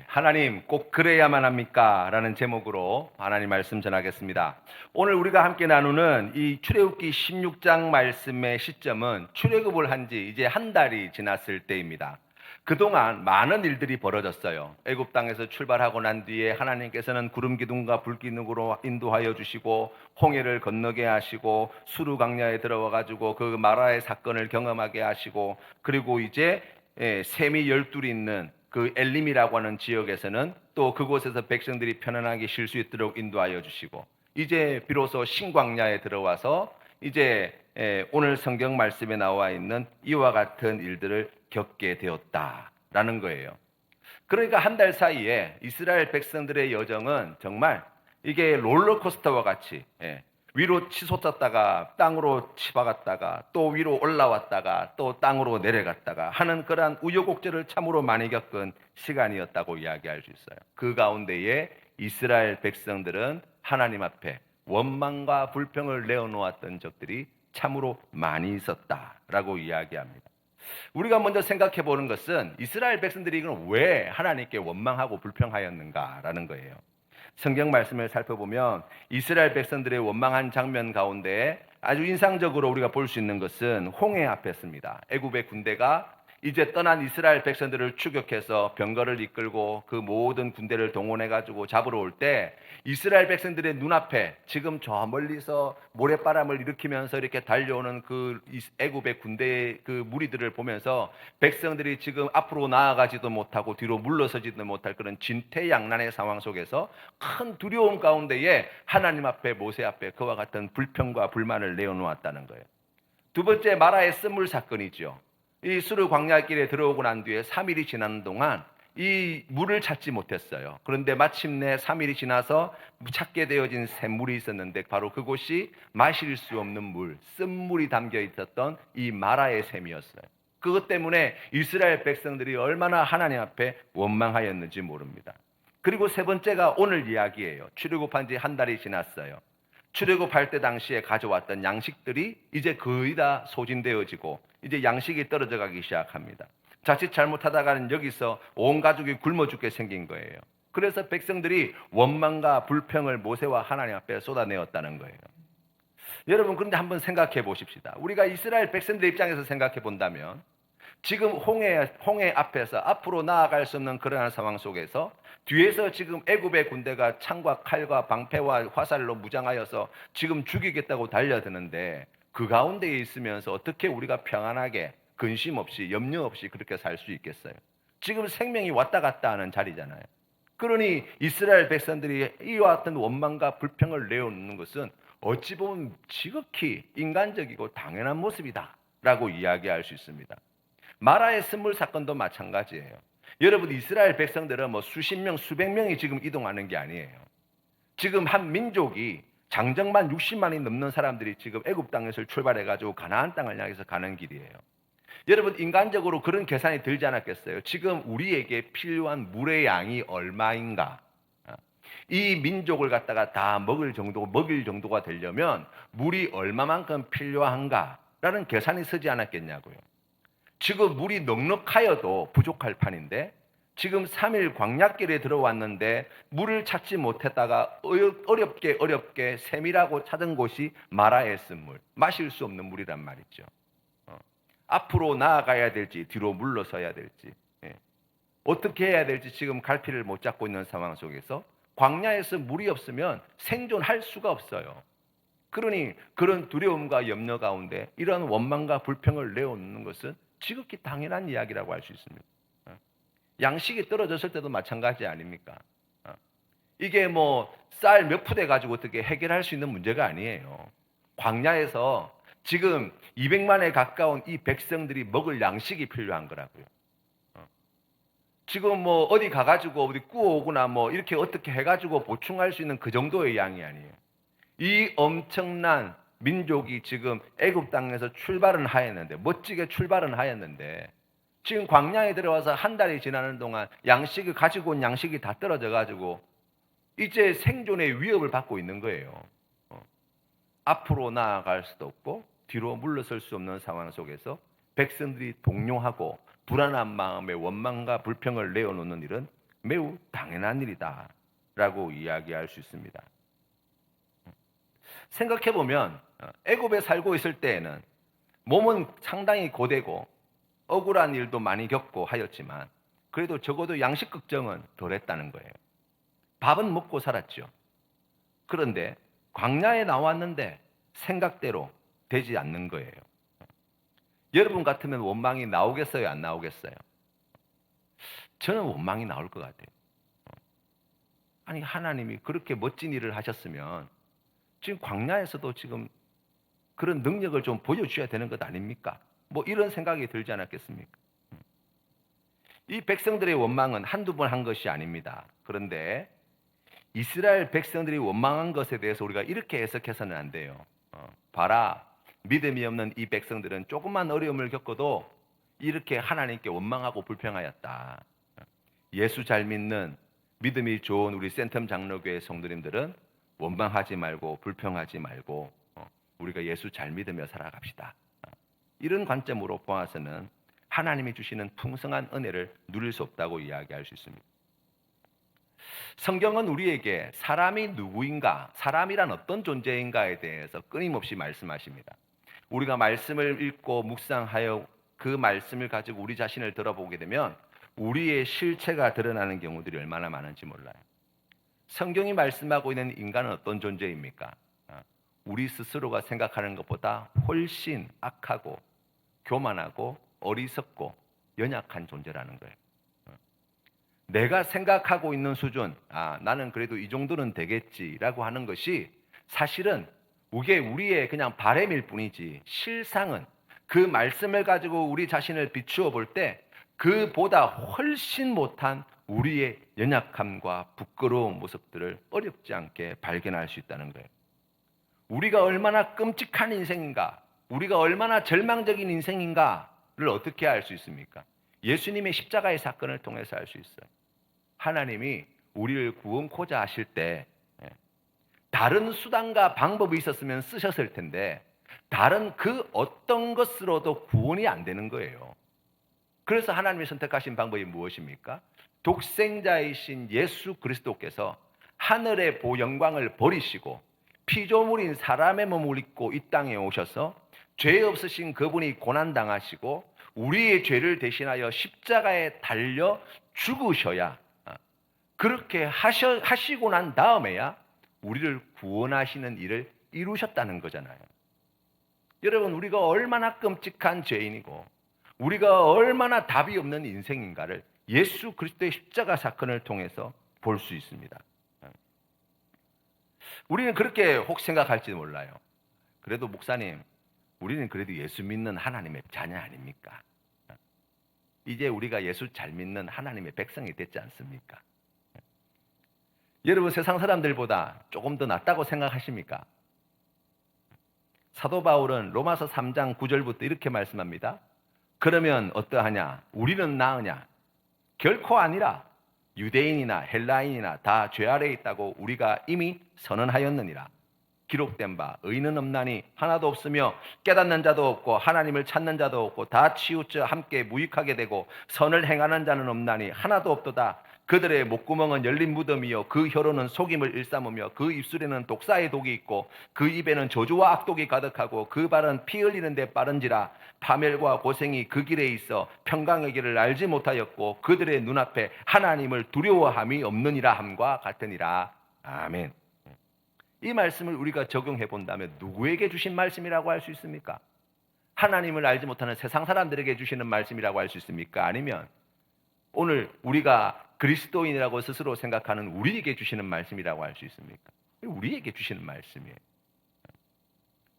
하나님 꼭 그래야만 합니까? 라는 제목으로 하나님 말씀 전하겠습니다. 오늘 우리가 함께 나누는 이 출애굽기 16장 말씀의 시점은 출애굽을 한 지 이제 한 달이 지났을 때입니다. 그동안 많은 일들이 벌어졌어요. 애굽 땅에서 출발하고 난 뒤에 하나님께서는 구름 기둥과 불 기둥으로 인도하여 주시고 홍해를 건너게 하시고 수르 광야에 들어와 가지고 그 마라의 사건을 경험하게 하시고, 그리고 이제 샘이 열둘이 있는 그 엘림이라고 하는 지역에서는 또 그곳에서 백성들이 편안하게 쉴 수 있도록 인도하여 주시고, 이제 비로소 신광야에 들어와서 이제 오늘 성경 말씀에 나와 있는 이와 같은 일들을 겪게 되었다라는 거예요. 그러니까 한 달 사이에 이스라엘 백성들의 여정은 정말 이게 롤러코스터와 같이 위로 치솟았다가 땅으로 치박았다가 또 위로 올라왔다가 또 땅으로 내려갔다가 하는 그러한 우여곡절을 참으로 많이 겪은 시간이었다고 이야기할 수 있어요. 그 가운데에 이스라엘 백성들은 하나님 앞에 원망과 불평을 내어놓았던 적들이 참으로 많이 있었다라고 이야기합니다. 우리가 먼저 생각해 보는 것은 이스라엘 백성들이 이건 왜 하나님께 원망하고 불평하였는가라는 거예요. 성경 말씀을 살펴보면 이스라엘 백성들의 원망한 장면 가운데 아주 인상적으로 우리가 볼 수 있는 것은 홍해 앞에서입니다. 애굽의 군대가 이제 떠난 이스라엘 백성들을 추격해서 병거를 이끌고 그 모든 군대를 동원해 가지고 잡으러 올 때 이스라엘 백성들의 눈앞에 지금 저 멀리서 모래바람을 일으키면서 이렇게 달려오는 그 애굽의 군대의 그 무리들을 보면서 백성들이 지금 앞으로 나아가지도 못하고 뒤로 물러서지도 못할 그런 진퇴양난의 상황 속에서 큰 두려움 가운데에 하나님 앞에, 모세 앞에 그와 같은 불평과 불만을 내어놓았다는 거예요. 두 번째, 마라의 쓴물 사건이죠. 이 수르 광야길에 들어오고 난 뒤에 3일이 지나는 동안 이 물을 찾지 못했어요. 그런데 마침내 3일이 지나서 찾게 되어진 샘물이 있었는데 바로 그곳이 마실 수 없는 물, 쓴물이 담겨 있었던 이 마라의 샘이었어요. 그것 때문에 이스라엘 백성들이 얼마나 하나님 앞에 원망하였는지 모릅니다. 그리고 세 번째가 오늘 이야기예요. 출애굽한 지 한 달이 지났어요. 출애굽할 때 당시에 가져왔던 양식들이 이제 거의 다 소진되어지고 이제 양식이 떨어져 가기 시작합니다. 자칫 잘못하다가는 여기서 온 가족이 굶어 죽게 생긴 거예요. 그래서 백성들이 원망과 불평을 모세와 하나님 앞에 쏟아내었다는 거예요. 여러분, 그런데 한번 생각해 보십시다. 우리가 이스라엘 백성들 입장에서 생각해 본다면 지금 홍해 앞에서 앞으로 나아갈 수 없는 그러한 상황 속에서 뒤에서 지금 애굽의 군대가 창과 칼과 방패와 화살로 무장하여서 지금 죽이겠다고 달려드는데 그 가운데에 있으면서 어떻게 우리가 평안하게 근심 없이 염려 없이 그렇게 살 수 있겠어요? 지금 생명이 왔다 갔다 하는 자리잖아요. 그러니 이스라엘 백성들이 이와 같은 원망과 불평을 내어놓는 것은 어찌 보면 지극히 인간적이고 당연한 모습이다라고 이야기할 수 있습니다. 마라의 쓴물 사건도 마찬가지예요. 여러분, 이스라엘 백성들은 뭐 수십 명, 수백 명이 지금 이동하는 게 아니에요. 지금 한 민족이 장정만 60만이 넘는 사람들이 지금 애굽 땅에서 출발해 가지고 가나안 땅을 향해서 가는 길이에요. 여러분, 인간적으로 그런 계산이 들지 않았겠어요? 지금 우리에게 필요한 물의 양이 얼마인가? 이 민족을 갖다가 다 먹일 정도가 되려면 물이 얼마만큼 필요한가라는 계산이 서지 않았겠냐고요. 지금 물이 넉넉하여도 부족할 판인데 지금 3일 광야길에 들어왔는데 물을 찾지 못했다가 어렵게 샘이라고 찾은 곳이 마라의 쓴물, 마실 수 없는 물이란 말이죠. 앞으로 나아가야 될지 뒤로 물러서야 될지 어떻게 해야 될지 지금 갈피를 못 잡고 있는 상황 속에서 광야에서 물이 없으면 생존할 수가 없어요. 그러니 그런 두려움과 염려 가운데 이런 원망과 불평을 내어놓는 것은 지극히 당연한 이야기라고 할 수 있습니다. 양식이 떨어졌을 때도 마찬가지 아닙니까? 이게 뭐 쌀 몇 푸대 가지고 어떻게 해결할 수 있는 문제가 아니에요. 광야에서 지금 200만에 가까운 이 백성들이 먹을 양식이 필요한 거라고요. 지금 뭐 어디 가가지고 어디 구워오거나 뭐 이렇게 어떻게 해가지고 보충할 수 있는 그 정도의 양이 아니에요. 이 엄청난 민족이 지금 애굽 땅에서 출발은 하였는데, 멋지게 출발은 하였는데 지금 광야에 들어와서 한 달이 지나는 동안 양식을 가지고 온 양식이 다 떨어져 가지고 이제 생존의 위협을 받고 있는 거예요. 앞으로 나아갈 수도 없고 뒤로 물러설 수 없는 상황 속에서 백성들이 동요하고 불안한 마음에 원망과 불평을 내어놓는 일은 매우 당연한 일이다라고 이야기할 수 있습니다. 생각해 보면 애굽에 살고 있을 때에는 몸은 상당히 고되고 억울한 일도 많이 겪고 하였지만 그래도 적어도 양식 걱정은 덜했다는 거예요. 밥은 먹고 살았죠. 그런데 광야에 나왔는데 생각대로 되지 않는 거예요. 여러분 같으면 원망이 나오겠어요, 안 나오겠어요? 저는 원망이 나올 것 같아요. 아니, 하나님이 그렇게 멋진 일을 하셨으면 지금 광야에서도 지금 그런 능력을 좀 보여주셔야 되는 것 아닙니까? 뭐 이런 생각이 들지 않았겠습니까? 이 백성들의 원망은 한두 번 한 것이 아닙니다. 그런데 이스라엘 백성들이 원망한 것에 대해서 우리가 이렇게 해석해서는 안 돼요. 봐라, 믿음이 없는 이 백성들은 조금만 어려움을 겪어도 이렇게 하나님께 원망하고 불평하였다. 예수 잘 믿는 믿음이 좋은 우리 센텀 장로교회 성도님들은 원망하지 말고 불평하지 말고 우리가 예수 잘 믿으며 살아갑시다. 이런 관점으로 보아서는 하나님이 주시는 풍성한 은혜를 누릴 수 없다고 이야기할 수 있습니다. 성경은 우리에게 사람이 누구인가, 사람이란 어떤 존재인가에 대해서 끊임없이 말씀하십니다. 우리가 말씀을 읽고 묵상하여 그 말씀을 가지고 우리 자신을 들어보게 되면 우리의 실체가 드러나는 경우들이 얼마나 많은지 몰라요. 성경이 말씀하고 있는 인간은 어떤 존재입니까? 우리 스스로가 생각하는 것보다 훨씬 악하고 교만하고 어리석고 연약한 존재라는 거예요. 내가 생각하고 있는 수준, 나는 그래도 이 정도는 되겠지라고 하는 것이 사실은 이게 우리의 그냥 바램일 뿐이지 실상은 그 말씀을 가지고 우리 자신을 비추어 볼 때 그보다 훨씬 못한 우리의 연약함과 부끄러운 모습들을 어렵지 않게 발견할 수 있다는 거예요. 우리가 얼마나 끔찍한 인생인가, 우리가 얼마나 절망적인 인생인가를 어떻게 알 수 있습니까? 예수님의 십자가의 사건을 통해서 알 수 있어요. 하나님이 우리를 구원코자 하실 때 다른 수단과 방법이 있었으면 쓰셨을 텐데 다른 그 어떤 것으로도 구원이 안 되는 거예요. 그래서 하나님이 선택하신 방법이 무엇입니까? 독생자이신 예수 그리스도께서 하늘의 영광을 버리시고 피조물인 사람의 몸을 입고 이 땅에 오셔서 죄 없으신 그분이 고난당하시고 우리의 죄를 대신하여 십자가에 달려 죽으셔야, 그렇게 하시고 난 다음에야 우리를 구원하시는 일을 이루셨다는 거잖아요. 여러분, 우리가 얼마나 끔찍한 죄인이고 우리가 얼마나 답이 없는 인생인가를 예수 그리스도의 십자가 사건을 통해서 볼 수 있습니다. 우리는 그렇게 혹 생각할지 몰라요. 그래도 목사님, 우리는 그래도 예수 믿는 하나님의 자녀 아닙니까? 이제 우리가 예수 잘 믿는 하나님의 백성이 됐지 않습니까? 여러분, 세상 사람들보다 조금 더 낫다고 생각하십니까? 사도 바울은 로마서 3장 9절부터 이렇게 말씀합니다. 그러면 어떠하냐? 우리는 나으냐? 결코 아니라. 유대인이나 헬라인이나 다 죄 아래에 있다고 우리가 이미 선언하였느니라. 기록된 바 의인은 없나니 하나도 없으며 깨닫는 자도 없고 하나님을 찾는 자도 없고 다 치우쳐 함께 무익하게 되고 선을 행하는 자는 없나니 하나도 없도다. 그들의 목구멍은 열린 무덤이요 그 혀로는 속임을 일삼으며 그 입술에는 독사의 독이 있고 그 입에는 저주와 악독이 가득하고 그 발은 피 흘리는 데 빠른지라. 파멸과 고생이 그 길에 있어 평강의 길을 알지 못하였고 그들의 눈앞에 하나님을 두려워함이 없느니라 함과 같으니라. 아멘. 이 말씀을 우리가 적용해 본다면 누구에게 주신 말씀이라고 할 수 있습니까? 하나님을 알지 못하는 세상 사람들에게 주시는 말씀이라고 할 수 있습니까? 아니면 오늘 우리가 그리스도인이라고 스스로 생각하는 우리에게 주시는 말씀이라고 할 수 있습니까? 우리에게 주시는 말씀이에요.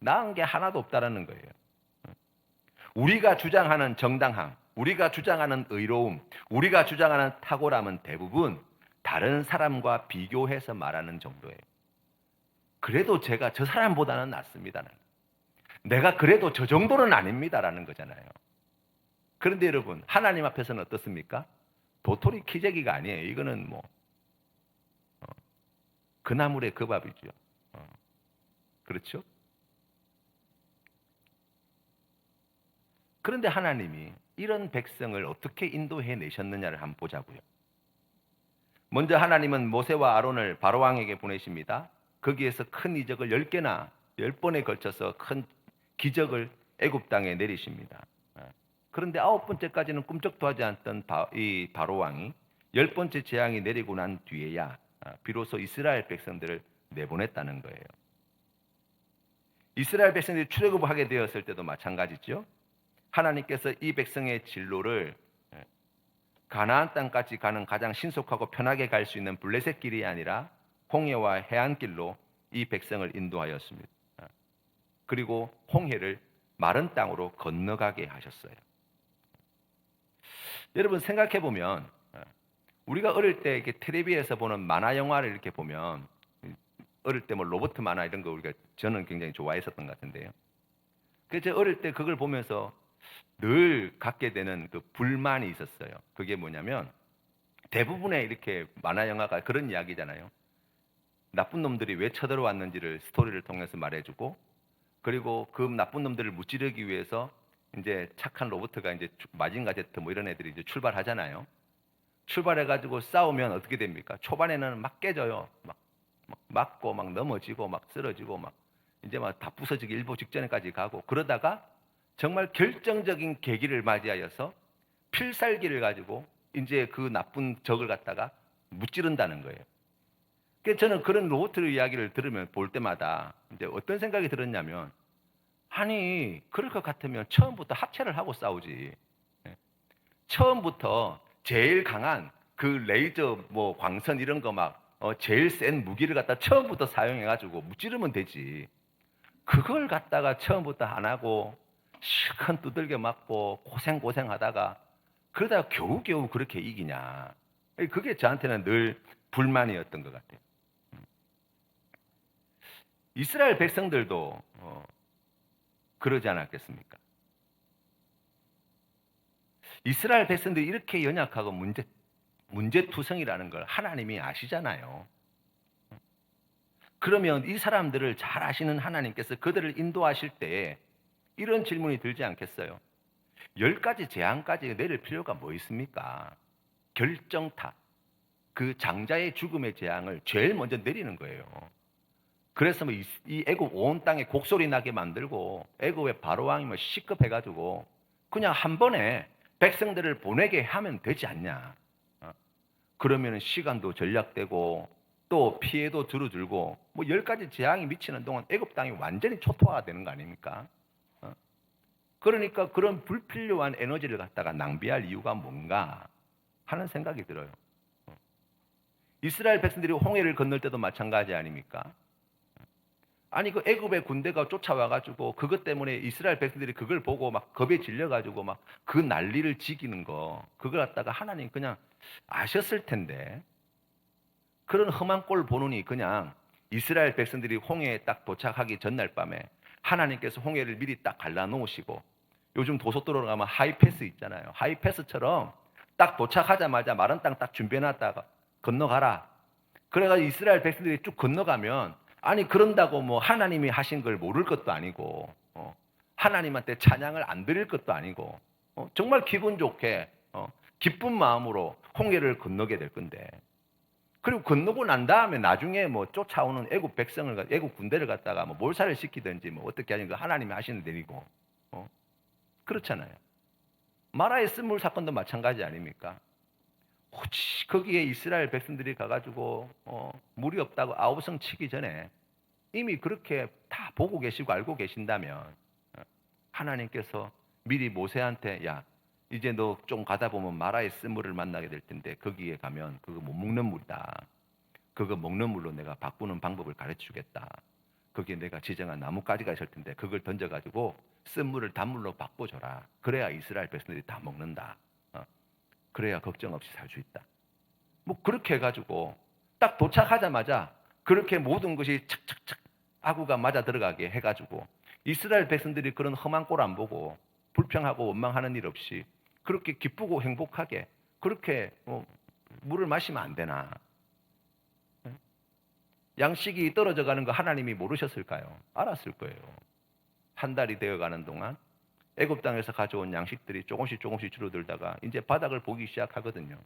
나은 게 하나도 없다라는 거예요. 우리가 주장하는 정당함, 우리가 주장하는 의로움, 우리가 주장하는 탁월함은 대부분 다른 사람과 비교해서 말하는 정도예요. 그래도 제가 저 사람보다는 낫습니다. 내가 그래도 저 정도는 아닙니다라는 거잖아요. 그런데 여러분, 하나님 앞에서는 어떻습니까? 도토리 키재기가 아니에요. 이거는 뭐 그 나물의 그 밥이죠. 그렇죠? 그런데 하나님이 이런 백성을 어떻게 인도해 내셨느냐를 한번 보자고요. 먼저 하나님은 모세와 아론을 바로왕에게 보내십니다. 거기에서 큰 이적을 10개나 10번에 걸쳐서 큰 기적을 애굽 땅에 내리십니다. 그런데 9번째까지는 꿈쩍도 하지 않던 이 바로왕이 10번째 재앙이 내리고 난 뒤에야 비로소 이스라엘 백성들을 내보냈다는 거예요. 이스라엘 백성들이 출애굽을 하게 되었을 때도 마찬가지죠. 하나님께서 이 백성의 진로를 가나안 땅까지 가는 가장 신속하고 편하게 갈 수 있는 블레셋 길이 아니라 홍해와 해안길로 이 백성을 인도하였습니다. 그리고 홍해를 마른 땅으로 건너가게 하셨어요. 여러분 생각해 보면 우리가 어릴 때 이렇게 텔레비에서 보는 만화 영화를 이렇게 보면 어릴 때 뭐 로봇 만화 이런 거 저는 굉장히 좋아했었던 것 같은데요. 그래서 어릴 때 그걸 보면서 늘 갖게 되는 그 불만이 있었어요. 그게 뭐냐면 대부분의 이렇게 만화 영화가 그런 이야기잖아요. 나쁜 놈들이 왜 쳐들어왔는지를 스토리를 통해서 말해주고, 그리고 그 나쁜 놈들을 무찌르기 위해서 이제 착한 로봇가 이제 마징가 제트 뭐 이런 애들이 이제 출발하잖아요. 출발해가지고 싸우면 어떻게 됩니까? 초반에는 막 깨져요. 막 맞고 막 넘어지고 막 쓰러지고 막 이제 막 다 부서지기 일보 직전까지 가고, 그러다가 정말 결정적인 계기를 맞이하여서 필살기를 가지고 이제 그 나쁜 적을 갖다가 무찌른다는 거예요. 그래서 저는 그런 로봇의 이야기를 들으면 볼 때마다 이제 어떤 생각이 들었냐면, 아니 그럴 것 같으면 처음부터 합체를 하고 싸우지. 처음부터 제일 강한 그 레이저 뭐 광선 이런 거 막 제일 센 무기를 갖다 처음부터 사용해가지고 무찌르면 되지. 그걸 갖다가 처음부터 안 하고 실컷 두들겨 맞고 고생하다가 그러다가 겨우겨우 그렇게 이기냐. 그게 저한테는 늘 불만이었던 것 같아요. 이스라엘 백성들도 그러지 않았겠습니까? 이스라엘 백성들이 이렇게 연약하고 문제투성이라는 걸 하나님이 아시잖아요. 그러면 이 사람들을 잘 아시는 하나님께서 그들을 인도하실 때 이런 질문이 들지 않겠어요? 10가지 재앙까지 내릴 필요가 뭐 있습니까? 결정타, 그 장자의 죽음의 재앙을 제일 먼저 내리는 거예요. 그래서 뭐 이 애굽 온 땅에 곡소리 나게 만들고 애굽의 바로왕이 뭐 시급해가지고 그냥 한 번에 백성들을 보내게 하면 되지 않냐. 그러면 시간도 전략되고 또 피해도 줄어들고 뭐 10가지 재앙이 미치는 동안 애굽 땅이 완전히 초토화가 되는 거 아닙니까? 그러니까 그런 불필요한 에너지를 갖다가 낭비할 이유가 뭔가 하는 생각이 들어요. 이스라엘 백성들이 홍해를 건널 때도 마찬가지 아닙니까? 아니 그 애굽의 군대가 쫓아와가지고 그것 때문에 이스라엘 백성들이 그걸 보고 막 겁에 질려가지고 막 그 난리를 지기는 거, 그걸 갖다가 하나님 그냥 아셨을 텐데 그런 험한 꼴 보느니 그냥 이스라엘 백성들이 홍해에 딱 도착하기 전날 밤에 하나님께서 홍해를 미리 딱 갈라놓으시고, 요즘 고속도로로 가면 하이패스 있잖아요. 하이패스처럼 딱 도착하자마자 마른 땅 딱 준비해놨다가 건너가라. 그래가지고 이스라엘 백성들이 쭉 건너가면, 아니 그런다고 뭐 하나님이 하신 걸 모를 것도 아니고 하나님한테 찬양을 안 드릴 것도 아니고 정말 기분 좋게 기쁜 마음으로 홍해를 건너게 될 건데, 그리고 건너고 난 다음에 나중에 뭐 쫓아오는 애굽 백성을 애굽 군대를 갖다가 뭐 몰살을 시키든지 뭐 어떻게 하는 거 하나님이 하시는 일이고 그렇잖아요. 마라의 쓴물 사건도 마찬가지 아닙니까? 혹시 거기에 이스라엘 백성들이 가가지고 물이 없다고 아우성 치기 전에 이미 그렇게 다 보고 계시고 알고 계신다면 하나님께서 미리 모세한테 야 이제 너 좀 가다 보면 마라의 쓴물을 만나게 될 텐데 거기에 가면 그거 못 먹는 물이다. 그거 먹는 물로 내가 바꾸는 방법을 가르쳐 주겠다. 거기에 내가 지정한 나뭇가지가 있을 텐데 그걸 던져가지고 쓴물을 단물로 바꿔줘라. 그래야 이스라엘 백성들이 다 먹는다. 그래야 걱정 없이 살 수 있다. 뭐 그렇게 해가지고 딱 도착하자마자 그렇게 모든 것이 착착착 아구가 맞아 들어가게 해가지고 이스라엘 백성들이 그런 험한 꼴 안 보고 불평하고 원망하는 일 없이 그렇게 기쁘고 행복하게 그렇게 물을 마시면 안 되나? 양식이 떨어져 가는 거 하나님이 모르셨을까요? 알았을 거예요. 한 달이 되어가는 동안 애굽 땅에서 가져온 양식들이 조금씩 줄어들다가 이제 바닥을 보기 시작하거든요.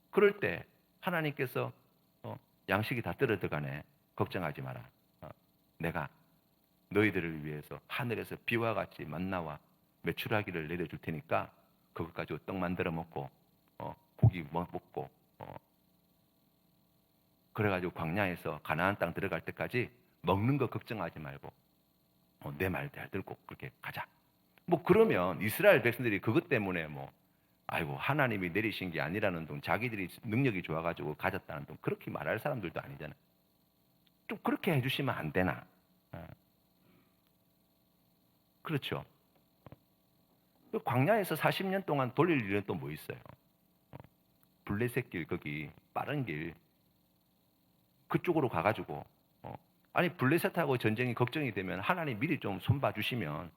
그럴 때 하나님께서 양식이 다 떨어져가네. 걱정하지 마라. 내가 너희들을 위해서 하늘에서 비와 같이 만나와 메추라기를 내려줄 테니까 그것 가지고 떡 만들어 먹고 고기 먹고 그래가지고 광야에서 가나안 땅 들어갈 때까지 먹는 거 걱정하지 말고 내 말 잘 듣고 그렇게 가자. 뭐 그러면 이스라엘 백성들이 그것 때문에 아이고 하나님이 내리신 게 아니라는 둥, 자기들이 능력이 좋아가지고 가졌다는 둥, 그렇게 말할 사람들도 아니잖아. 좀 그렇게 해주시면 안 되나? 그렇죠. 광야에서 40년 동안 돌릴 일은 또 뭐 있어요? 블레셋 길, 거기 빠른 길 그쪽으로 가가지고 아니 블레셋하고 전쟁이 걱정이 되면 하나님 미리 좀 손봐 주시면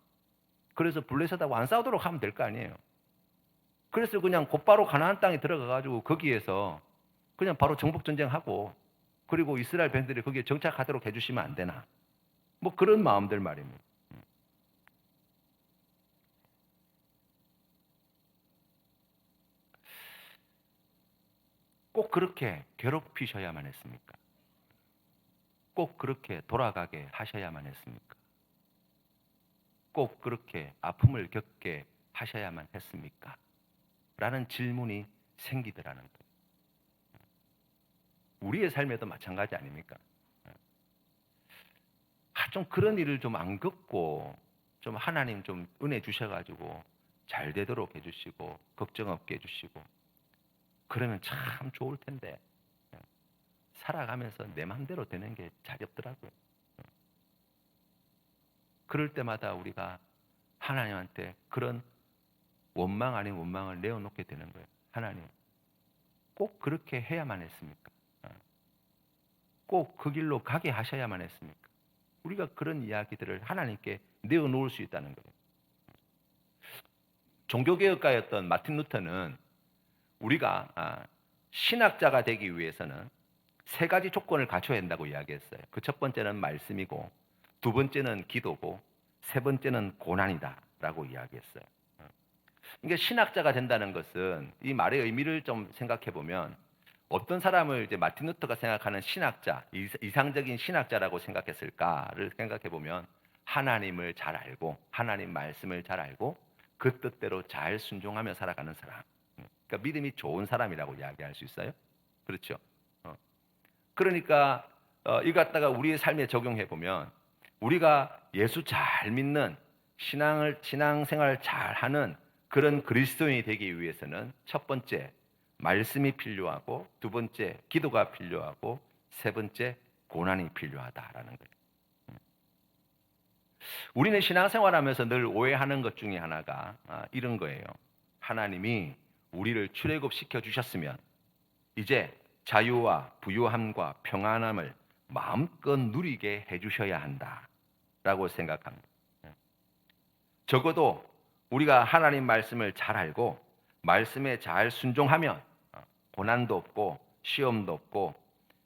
그래서 블레셋하고 안 싸우도록 하면 될 거 아니에요. 그래서 그냥 곧바로 가나안 땅에 들어가가지고 거기에서 그냥 바로 정복 전쟁하고 그리고 이스라엘 백성들이 거기에 정착하도록 해주시면 안 되나? 뭐 그런 마음들 말입니다. 꼭 그렇게 괴롭히셔야만 했습니까? 꼭 그렇게 돌아가게 하셔야만 했습니까? 꼭 그렇게 아픔을 겪게 하셔야만 했습니까? 라는 질문이 생기더라는 거예요. 우리의 삶에도 마찬가지 아닙니까? 좀 그런 일을 좀 안 겪고 좀 하나님 좀 은혜 주셔가지고 잘 되도록 해주시고 걱정 없게 해주시고 그러면 참 좋을 텐데 살아가면서 내 마음대로 되는 게 잘 없더라고요. 그럴 때마다 우리가 하나님한테 그런 원망 아닌 원망을 내어놓게 되는 거예요. 하나님, 꼭 그렇게 해야만 했습니까? 꼭 그 길로 가게 하셔야만 했습니까? 우리가 그런 이야기들을 하나님께 내어놓을 수 있다는 거예요. 종교개혁가였던 마틴 루터는 우리가 신학자가 되기 위해서는 세 가지 조건을 갖춰야 된다고 이야기했어요. 그 첫 번째는 말씀이고, 두 번째는 기도고, 세 번째는 고난이다라고 이야기했어요. 그러니까 신학자가 된다는 것은 이 말의 의미를 좀 생각해 보면 어떤 사람을 이제 마틴 루터가 생각하는 신학자, 이상적인 신학자라고 생각했을까를 생각해 보면 하나님을 잘 알고 하나님 말씀을 잘 알고 그 뜻대로 잘 순종하며 살아가는 사람. 그러니까 믿음이 좋은 사람이라고 이야기할 수 있어요. 그렇죠. 그러니까 이거 갖다가 우리의 삶에 적용해 보면 우리가 예수 잘 믿는 신앙생활 잘 하는 그런 그리스도인이 되기 위해서는 첫 번째 말씀이 필요하고 두 번째 기도가 필요하고 세 번째 고난이 필요하다라는 거예요. 우리는 신앙생활하면서 늘 오해하는 것 중에 하나가 이런 거예요. 하나님이 우리를 출애굽시켜 주셨으면 이제 자유와 부유함과 평안함을 마음껏 누리게 해주셔야 한다라고 생각합니다. 적어도 우리가 하나님 말씀을 잘 알고 말씀에 잘 순종하면 고난도 없고 시험도 없고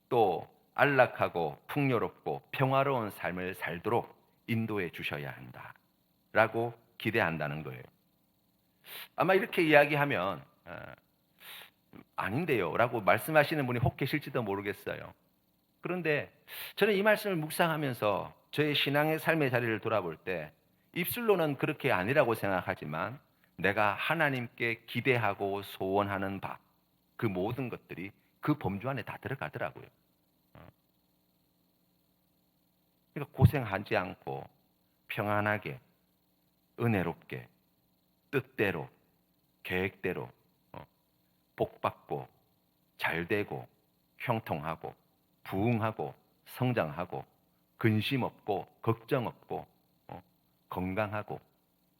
또 안락하고 풍요롭고 평화로운 삶을 살도록 인도해 주셔야 한다라고 기대한다는 거예요. 아마 이렇게 이야기하면 아닌데요 라고 말씀하시는 분이 혹 계실지도 모르겠어요. 그런데 저는 이 말씀을 묵상하면서 저의 신앙의 삶의 자리를 돌아볼 때 입술로는 그렇게 아니라고 생각하지만 내가 하나님께 기대하고 소원하는 바, 그 모든 것들이 그 범주 안에 다 들어가더라고요. 그러니까 고생하지 않고 평안하게 은혜롭게 뜻대로 계획대로 복받고 잘되고 형통하고 부흥하고 성장하고 근심 없고 걱정 없고 건강하고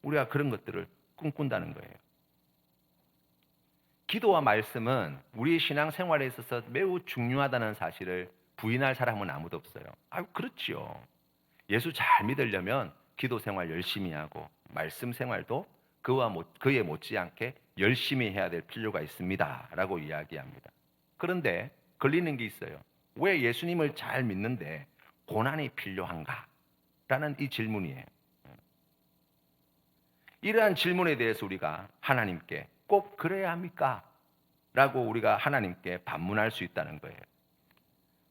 우리가 그런 것들을 꿈꾼다는 거예요. 기도와 말씀은 우리의 신앙생활에 있어서 매우 중요하다는 사실을 부인할 사람은 아무도 없어요. 그렇지요. 예수 잘 믿으려면 기도 생활 열심히 하고 말씀 생활도 그에 못지않게 열심히 해야 될 필요가 있습니다 라고 이야기합니다. 그런데 걸리는 게 있어요. 왜 예수님을 잘 믿는데 고난이 필요한가? 라는 이 질문이에요. 이러한 질문에 대해서 우리가 하나님께 꼭 그래야 합니까? 라고 우리가 하나님께 반문할 수 있다는 거예요.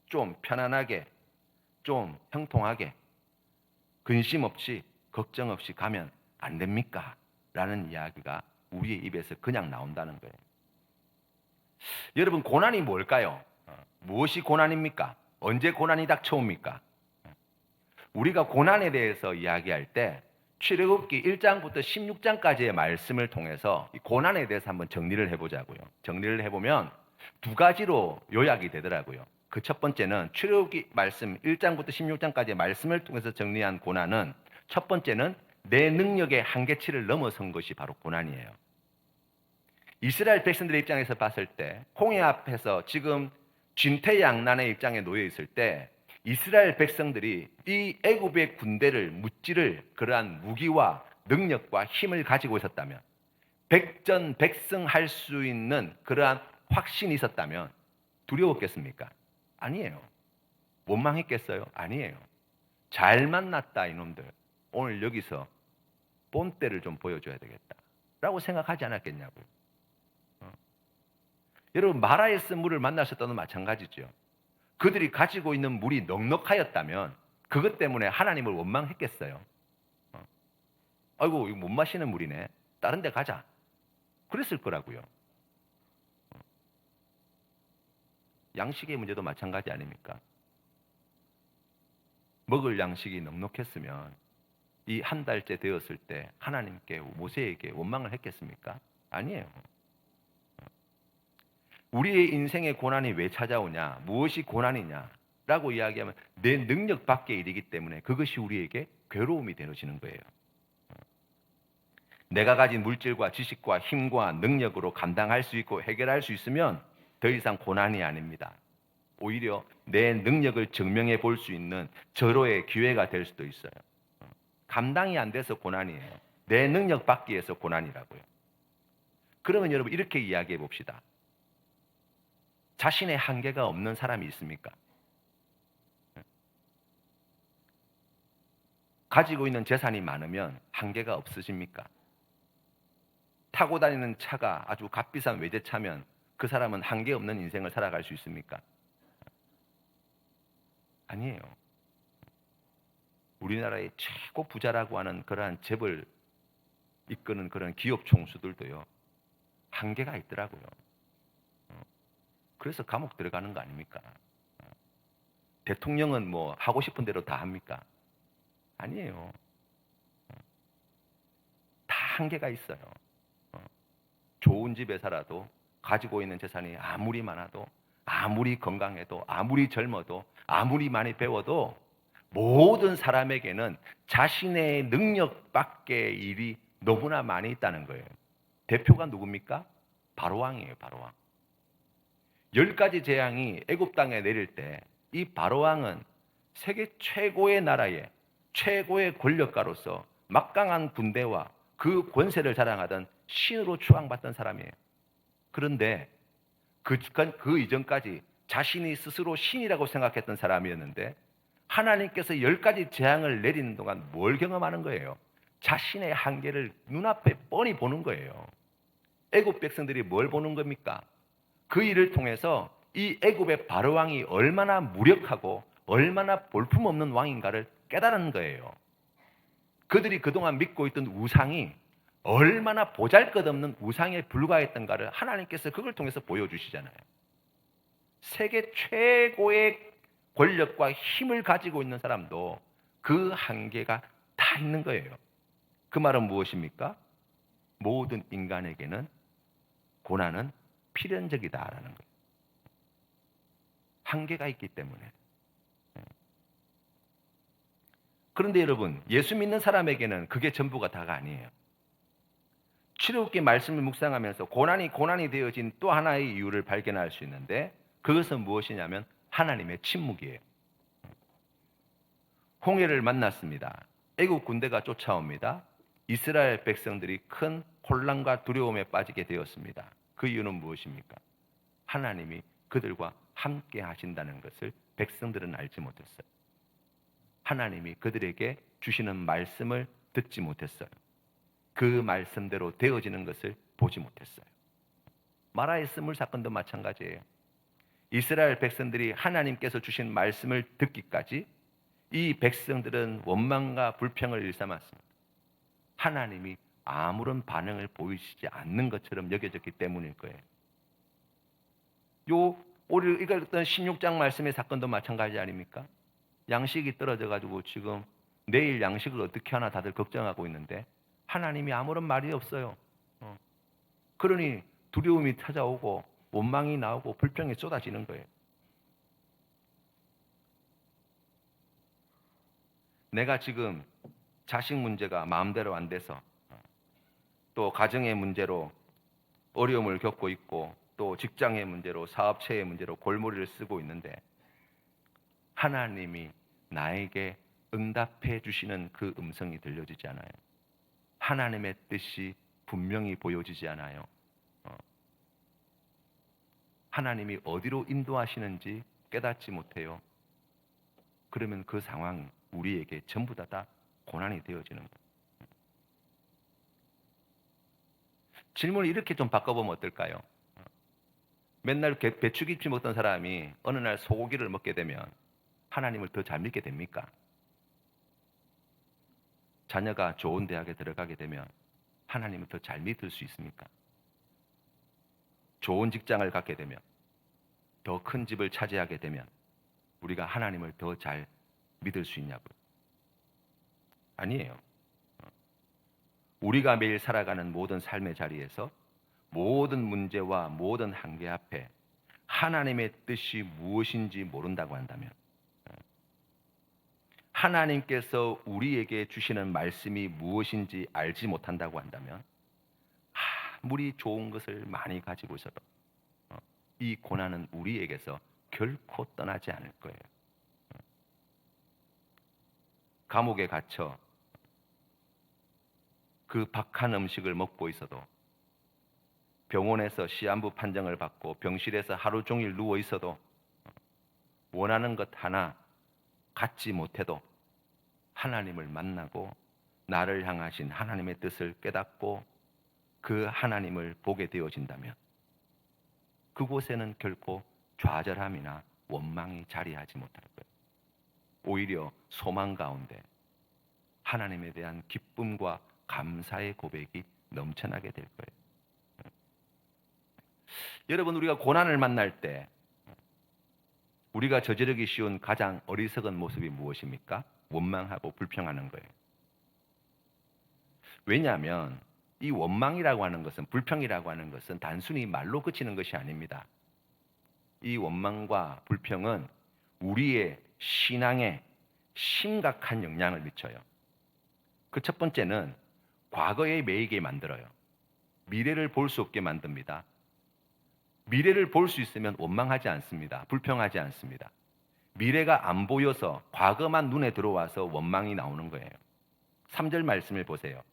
좀 편안하게, 좀 형통하게, 근심 없이, 걱정 없이 가면 안 됩니까? 라는 이야기가 우리의 입에서 그냥 나온다는 거예요. 여러분, 고난이 뭘까요? 무엇이 고난입니까? 언제 고난이 닥쳐옵니까? 우리가 고난에 대해서 이야기할 때 출애굽기 1장부터 16장까지의 말씀을 통해서 이 고난에 대해서 한번 정리를 해보자고요. 정리를 해보면 두 가지로 요약이 되더라고요. 그 첫 번째는 출애굽기 말씀 1장부터 16장까지의 말씀을 통해서 정리한 고난은, 첫 번째는 내 능력의 한계치를 넘어선 것이 바로 고난이에요. 이스라엘 백성들의 입장에서 봤을 때 홍해 앞에서 지금 진퇴양난의 입장에 놓여 있을 때 이스라엘 백성들이 이 애굽의 군대를 무찌를 그러한 무기와 능력과 힘을 가지고 있었다면, 백전백승할 수 있는 그러한 확신이 있었다면 두려웠겠습니까? 아니에요. 원망했겠어요? 아니에요. 잘 만났다 이놈들, 오늘 여기서 본때를 좀 보여줘야 되겠다 라고 생각하지 않았겠냐고요. 여러분, 마라에서 물을 만나셨다는 마찬가지죠. 그들이 가지고 있는 물이 넉넉하였다면 그것 때문에 하나님을 원망했겠어요? 아이고, 이거 못 마시는 물이네, 다른 데 가자, 그랬을 거라고요. 양식의 문제도 마찬가지 아닙니까? 먹을 양식이 넉넉했으면 이 한 달째 되었을 때 하나님께, 모세에게 원망을 했겠습니까? 아니에요. 우리의 인생의 고난이 왜 찾아오냐, 무엇이 고난이냐 라고 이야기하면 내 능력 밖의 일이기 때문에 그것이 우리에게 괴로움이 되어지는 거예요. 내가 가진 물질과 지식과 힘과 능력으로 감당할 수 있고 해결할 수 있으면 더 이상 고난이 아닙니다. 오히려 내 능력을 증명해 볼 수 있는 절호의 기회가 될 수도 있어요. 감당이 안 돼서 고난이에요. 내 능력 밖에서 고난이라고요. 그러면 여러분, 이렇게 이야기해 봅시다. 자신의 한계가 없는 사람이 있습니까? 가지고 있는 재산이 많으면 한계가 없으십니까? 타고 다니는 차가 아주 값비싼 외제차면 그 사람은 한계 없는 인생을 살아갈 수 있습니까? 아니에요. 우리나라의 최고 부자라고 하는 그러한 재벌 이끄는 그런 기업 총수들도요, 한계가 있더라고요. 그래서 감옥 들어가는 거 아닙니까? 대통령은 뭐 하고 싶은 대로 다 합니까? 아니에요. 다 한계가 있어요. 좋은 집에 살아도, 가지고 있는 재산이 아무리 많아도, 아무리 건강해도, 아무리 젊어도, 아무리 많이 배워도 모든 사람에게는 자신의 능력 밖의 일이 너무나 많이 있다는 거예요. 대표가 누굽니까? 바로왕이에요. 바로왕. 10가지 재앙이 애굽 땅에 내릴 때 이 바로왕은 세계 최고의 나라의 최고의 권력가로서 막강한 군대와 그 권세를 자랑하던 신으로 추앙받던 사람이에요. 그런데 그 이전까지 자신이 스스로 신이라고 생각했던 사람이었는데 하나님께서 10가지 재앙을 내리는 동안 뭘 경험하는 거예요? 자신의 한계를 눈앞에 뻔히 보는 거예요. 애굽 백성들이 뭘 보는 겁니까? 그 일을 통해서 이 애굽의 바로왕이 얼마나 무력하고 얼마나 볼품없는 왕인가를 깨달은 거예요. 그들이 그동안 믿고 있던 우상이 얼마나 보잘것없는 우상에 불과했던가를 하나님께서 그걸 통해서 보여주시잖아요. 세계 최고의 권력과 힘을 가지고 있는 사람도 그 한계가 다 있는 거예요. 그 말은 무엇입니까? 모든 인간에게는 고난은 필연적이다라는 거예요. 한계가 있기 때문에. 그런데 여러분, 예수 믿는 사람에게는 그게 전부가 다가 아니에요. 출애굽기 말씀을 묵상하면서 고난이 되어진 또 하나의 이유를 발견할 수 있는데, 그것은 무엇이냐면 하나님의 침묵이에요. 홍해를 만났습니다. 애국 군대가 쫓아옵니다. 이스라엘 백성들이 큰 혼란과 두려움에 빠지게 되었습니다. 그 이유는 무엇입니까? 하나님이 그들과 함께 하신다는 것을 백성들은 알지 못했어요. 하나님이 그들에게 주시는 말씀을 듣지 못했어요. 그 말씀대로 되어지는 것을 보지 못했어요. 마라의 스물 사건도 마찬가지예요. 이스라엘 백성들이 하나님께서 주신 말씀을 듣기까지 이 백성들은 원망과 불평을 일삼았습니다. 하나님이 아무런 반응을 보이시지 않는 것처럼 여겨졌기 때문일 거예요. 우리 읽었던 16장 말씀의 사건도 마찬가지 아닙니까? 양식이 떨어져가지고 지금 내일 양식을 어떻게 하나 다들 걱정하고 있는데 하나님이 아무런 말이 없어요. 그러니 두려움이 찾아오고 원망이 나오고 불평이 쏟아지는 거예요. 내가 지금 자식 문제가 마음대로 안 돼서 또 가정의 문제로 어려움을 겪고 있고 또 직장의 문제로 사업체의 문제로 골머리를 쓰고 있는데 하나님이 나에게 응답해 주시는 그 음성이 들려지지 않아요. 하나님의 뜻이 분명히 보여지지 않아요. 하나님이 어디로 인도하시는지 깨닫지 못해요. 그러면 그 상황이 우리에게 전부 다 고난이 되어지는 거예요. 질문을 이렇게 좀 바꿔보면 어떨까요? 맨날 배추김치 먹던 사람이 어느 날 소고기를 먹게 되면 하나님을 더 잘 믿게 됩니까? 자녀가 좋은 대학에 들어가게 되면 하나님을 더 잘 믿을 수 있습니까? 좋은 직장을 갖게 되면, 더 큰 집을 차지하게 되면 우리가 하나님을 더 잘 믿을 수 있냐고요? 아니에요. 우리가 매일 살아가는 모든 삶의 자리에서 모든 문제와 모든 한계 앞에 하나님의 뜻이 무엇인지 모른다고 한다면, 하나님께서 우리에게 주시는 말씀이 무엇인지 알지 못한다고 한다면 아무리 좋은 것을 많이 가지고 있어도 이 고난은 우리에게서 결코 떠나지 않을 거예요. 감옥에 갇혀 그 박한 음식을 먹고 있어도, 병원에서 시한부 판정을 받고 병실에서 하루 종일 누워 있어도, 원하는 것 하나 갖지 못해도 하나님을 만나고 나를 향하신 하나님의 뜻을 깨닫고 그 하나님을 보게 되어진다면 그곳에는 결코 좌절함이나 원망이 자리하지 못할 거예요. 오히려 소망 가운데 하나님에 대한 기쁨과 감사의 고백이 넘쳐나게 될 거예요. 여러분, 우리가 고난을 만날 때 우리가 저지르기 쉬운 가장 어리석은 모습이 무엇입니까? 원망하고 불평하는 거예요. 왜냐하면 이 원망이라고 하는 것은, 불평이라고 하는 것은 단순히 말로 그치는 것이 아닙니다. 이 원망과 불평은 우리의 신앙에 심각한 영향을 미쳐요. 그 첫 번째는 과거에 매이게 만들어요. 미래를 볼 수 없게 만듭니다. 미래를 볼 수 있으면 원망하지 않습니다. 불평하지 않습니다. 미래가 안 보여서 과거만 눈에 들어와서 원망이 나오는 거예요. 3절 말씀을 보세요.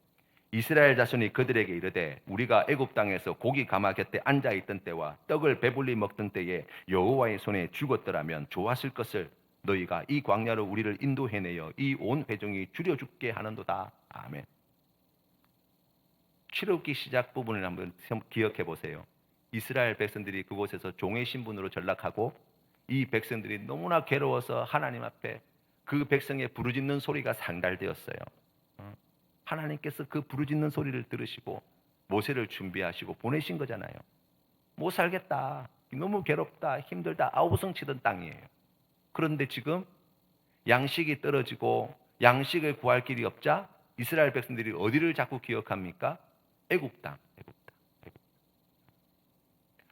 이스라엘 자손이 그들에게 이르되 우리가 애굽 땅에서 고기 가마 곁에 앉아 있던 때와 떡을 배불리 먹던 때에 여호와의 손에 죽었더라면 좋았을 것을 너희가 이 광야로 우리를 인도해내어 이 온 회중이 줄여 죽게 하는도다. 아멘. 출애굽기 시작 부분을 한번 기억해 보세요. 이스라엘 백성들이 그곳에서 종의 신분으로 전락하고 이 백성들이 너무나 괴로워서 하나님 앞에 그 백성의 부르짖는 소리가 상달되었어요. 하나님께서 그 부르짖는 소리를 들으시고 모세를 준비하시고 보내신 거잖아요. 못 살겠다, 너무 괴롭다, 힘들다, 아우성치던 땅이에요. 그런데 지금 양식이 떨어지고 양식을 구할 길이 없자 이스라엘 백성들이 어디를 자꾸 기억합니까? 애굽 땅.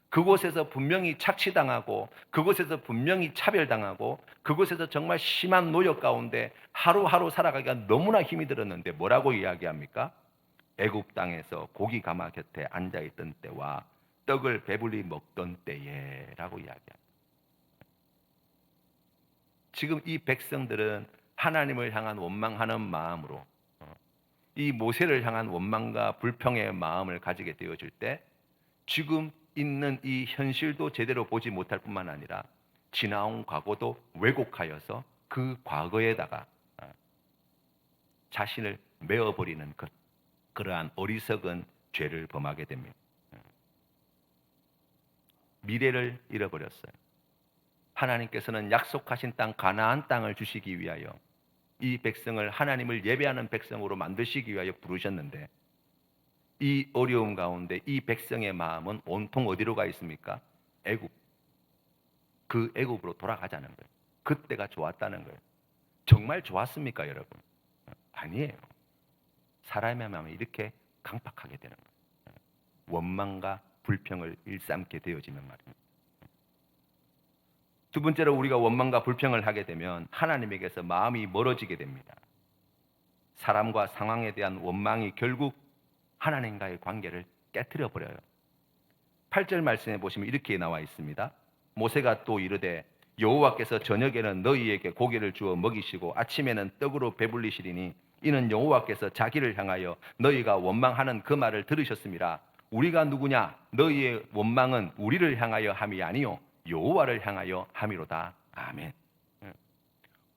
그곳에서 분명히 착취당하고 그곳에서 분명히 차별당하고 그곳에서 정말 심한 노역 가운데 하루하루 살아가기가 너무나 힘이 들었는데 뭐라고 이야기합니까? 애굽 땅에서 고기 가마 곁에 앉아있던 때와 떡을 배불리 먹던 때에 라고 이야기합니다. 지금 이 백성들은 하나님을 향한 원망하는 마음으로 이 모세를 향한 원망과 불평의 마음을 가지게 되어질 때 지금 있는 이 현실도 제대로 보지 못할 뿐만 아니라 지나온 과거도 왜곡하여서 그 과거에다가 자신을 메어버리는 것, 그러한 어리석은 죄를 범하게 됩니다. 미래를 잃어버렸어요. 하나님께서는 약속하신 땅 가나안 땅을 주시기 위하여 이 백성을 하나님을 예배하는 백성으로 만드시기 위하여 부르셨는데 이 어려움 가운데 이 백성의 마음은 온통 어디로 가 있습니까? 애굽. 그 애굽으로 돌아가자는 거예요. 그때가 좋았다는 거예요. 정말 좋았습니까, 여러분? 아니에요. 사람의 마음이 이렇게 강팍하게 되는 거예요. 원망과 불평을 일삼게 되어지는 말입니다. 두 번째로 우리가 원망과 불평을 하게 되면 하나님에게서 마음이 멀어지게 됩니다. 사람과 상황에 대한 원망이 결국 하나님과의 관계를 깨트려 버려요. 8절 말씀에 보시면 이렇게 나와 있습니다. 모세가 또 이르되 여호와께서 저녁에는 너희에게 고기를 주어 먹이시고 아침에는 떡으로 배불리시리니 이는 여호와께서 자기를 향하여 너희가 원망하는 그 말을 들으셨음이라. 우리가 누구냐? 너희의 원망은 우리를 향하여 함이 아니요 여호와를 향하여 함이로다. 아멘.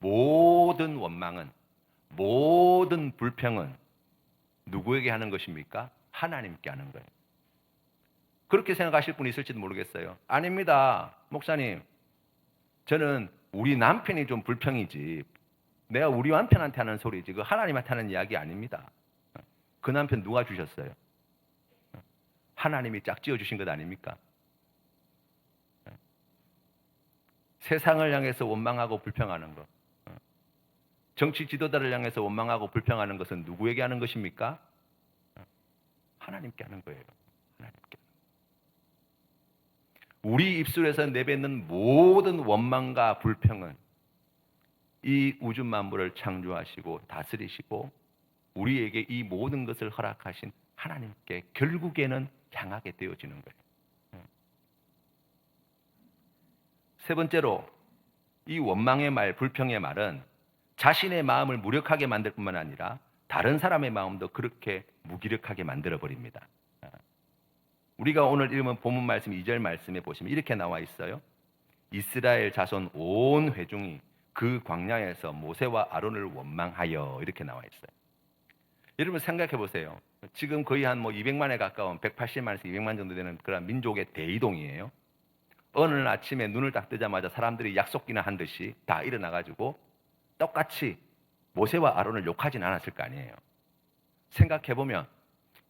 모든 원망은, 모든 불평은 누구에게 하는 것입니까? 하나님께 하는 거예요. 그렇게 생각하실 분이 있을지도 모르겠어요. 아닙니다, 목사님. 저는 우리 남편이 좀 불평이지 내가 우리 남편한테 하는 소리지 그 하나님한테 하는 이야기 아닙니다. 그 남편 누가 주셨어요? 하나님이 짝지어 주신 것 아닙니까? 세상을 향해서 원망하고 불평하는 것, 정치 지도자를 향해서 원망하고 불평하는 것은 누구에게 하는 것입니까? 하나님께 하는 거예요. 하나님께. 우리 입술에서 내뱉는 모든 원망과 불평은 이 우주 만물을 창조하시고 다스리시고 우리에게 이 모든 것을 허락하신 하나님께 결국에는 향하게 되어지는 거예요. 세 번째로 이 원망의 말, 불평의 말은 자신의 마음을 무력하게 만들 뿐만 아니라 다른 사람의 마음도 그렇게 무기력하게 만들어 버립니다. 우리가 오늘 읽은 본문 말씀 2절 말씀에 보시면 이렇게 나와 있어요. 이스라엘 자손 온 회중이 그 광야에서 모세와 아론을 원망하여 이렇게 나와 있어요. 여러분 생각해 보세요. 지금 거의 한 200만에 가까운 180만에서 200만 정도 되는 그런 민족의 대이동이에요. 어느 날 아침에 눈을 딱 뜨자마자 사람들이 약속기나 한 듯이 다 일어나가지고 똑같이 모세와 아론을 욕하진 않았을 거 아니에요. 생각해 보면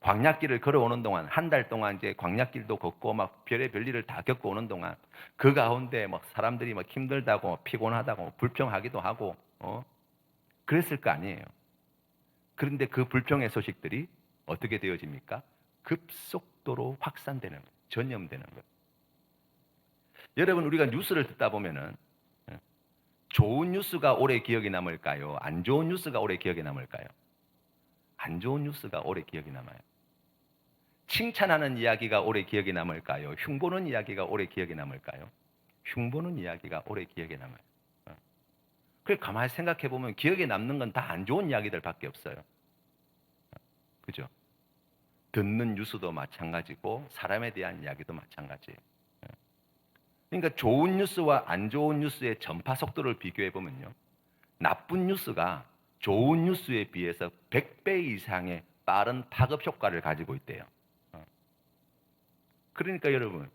광야길을 걸어오는 동안 한 달 동안 이제 광야길도 걷고 막 별의별 일을 다 겪고 오는 동안 그 가운데 막 사람들이 막 힘들다고 피곤하다고 불평하기도 하고 그랬을 거 아니에요. 그런데 그 불평의 소식들이 어떻게 되어집니까? 급속도로 확산되는 거예요. 전염되는 거예요. 여러분 우리가 뉴스를 듣다 보면은 좋은 뉴스가 오래 기억에 남을까요? 안 좋은 뉴스가 오래 기억에 남을까요? 안 좋은 뉴스가 오래 기억에 남아요. 칭찬하는 이야기가 오래 기억에 남을까요? 흉보는 이야기가 오래 기억에 남을까요? 흉보는 이야기가 오래 기억에 남아요. 그래 가만히 생각해 보면 기억에 남는 건 다 안 좋은 이야기들밖에 없어요. 그죠? 듣는 뉴스도 마찬가지고 사람에 대한 이야기도 마찬가지예요. 그러니까 좋은 뉴스와 안 좋은 뉴스의 전파 속도를 비교해 보면요. 나쁜 뉴스가 좋은 뉴스에 비해서 100배 이상의 빠른 파급 효과를 가지고 있대요. 그러니까 여러분,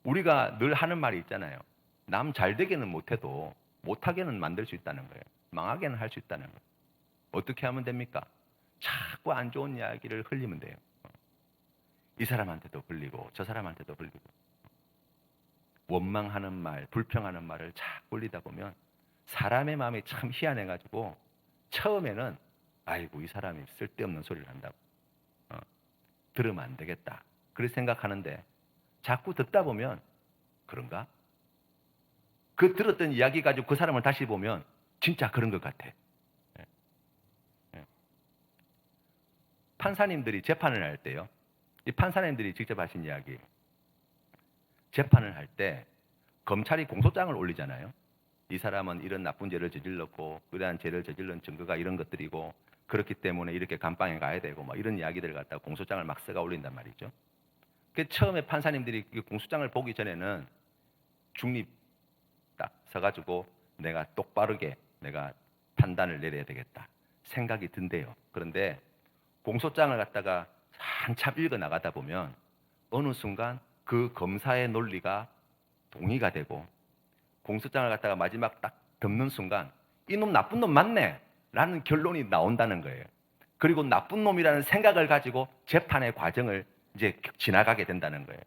우리가 늘 하는 말이 있잖아요. 남 잘 되게는 못해도 못하게는 만들 수 있다는 거예요. 망하게는 할 수 있다는 거예요. 어떻게 하면 됩니까? 자꾸 안 좋은 이야기를 흘리면 돼요. 이 사람한테도 흘리고 저 사람한테도 흘리고 원망하는 말, 불평하는 말을 자꾸 흘리다 보면 사람의 마음이 참 희한해가지고 처음에는 아이고 이 사람이 쓸데없는 소리를 한다고 들으면 안 되겠다 그렇게 생각하는데 자꾸 듣다 보면 그런가? 그 들었던 이야기 가지고 그 사람을 다시 보면 진짜 그런 것 같아. 판사님들이 재판을 할 때요. 이 판사님들이 직접 하신 이야기. 재판을 할 때 검찰이 공소장을 올리잖아요. 이 사람은 이런 나쁜 죄를 저질렀고 그러한 죄를 저질른 증거가 이런 것들이고 그렇기 때문에 이렇게 감방에 가야 되고 뭐 이런 이야기들을 갖다가 공소장을 막 써가 올린단 말이죠. 그 처음에 판사님들이 그 공소장을 보기 전에는 중립 딱 서가지고 내가 똑바르게 내가 판단을 내려야 되겠다 생각이 든대요. 그런데 공소장을 갖다가 한참 읽어 나가다 보면 어느 순간 그 검사의 논리가 동의가 되고 공소장을 갖다가 마지막 딱 덮는 순간 이놈 나쁜 놈 맞네 라는 결론이 나온다는 거예요. 그리고 나쁜 놈이라는 생각을 가지고 재판의 과정을 이제 지나가게 된다는 거예요.